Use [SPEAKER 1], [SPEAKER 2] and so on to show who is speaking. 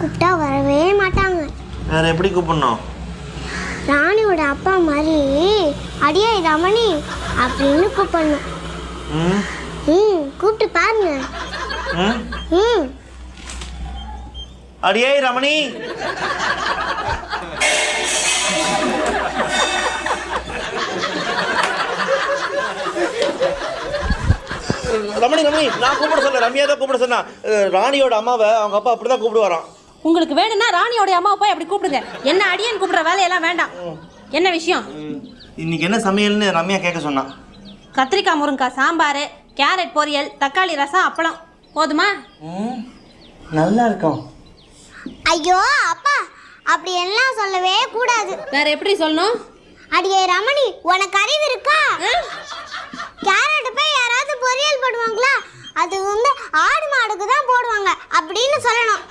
[SPEAKER 1] கூப்பிட்டா வரவே மாட்டாங்க.
[SPEAKER 2] வேற எப்படி கூப்பிடணும்?
[SPEAKER 1] ராணியோட அப்பா மாதிரி அடியே ரமணி அப்படின்னு கூப்பிடணும். கூப்பிட்டு பாருங்க.
[SPEAKER 2] அடியே ரமணி. ரமணி ரமணி நான் கூப்பிட சொன்னேன், ரம்யா தான் கூப்பிட சொன்னா. ராணியோட அம்மாவை அவங்க அப்பா அப்படிதான் கூப்பிடுவாராம்.
[SPEAKER 3] உங்களுக்கு வேணும்னா ராணியோட அம்மாவை போய் அப்படி கூப்பிடுங்க. என்ன அடியன் கூப்பிடுற வேலையெல்லாம் வேண்டாம். என்ன விஷயம்?
[SPEAKER 2] இன்னைக்கு என்ன சமையல்னு ரம்யா கேட்க சொன்னா.
[SPEAKER 3] கத்திரிக்காய் முருங்காய் சாம்பார், கேரட் பொரியல், தக்காளி ரசம், அப்பளம். போதுமா?
[SPEAKER 2] நல்லா இருக்கும்.
[SPEAKER 1] ஐயோ அப்பா, அப்படி எல்லாம் சொல்லவே கூடாது.
[SPEAKER 3] வேற எப்படி சொல்லணும்?
[SPEAKER 1] அடியே ரமணி உனக்கு அறிவு இருக்கா? கேரட் போய் யாராவது பொரியல் போடுவாங்களா? அது ஆடு மாடுக்கு தான் போடுவாங்க அப்படின்னு சொல்லணும்.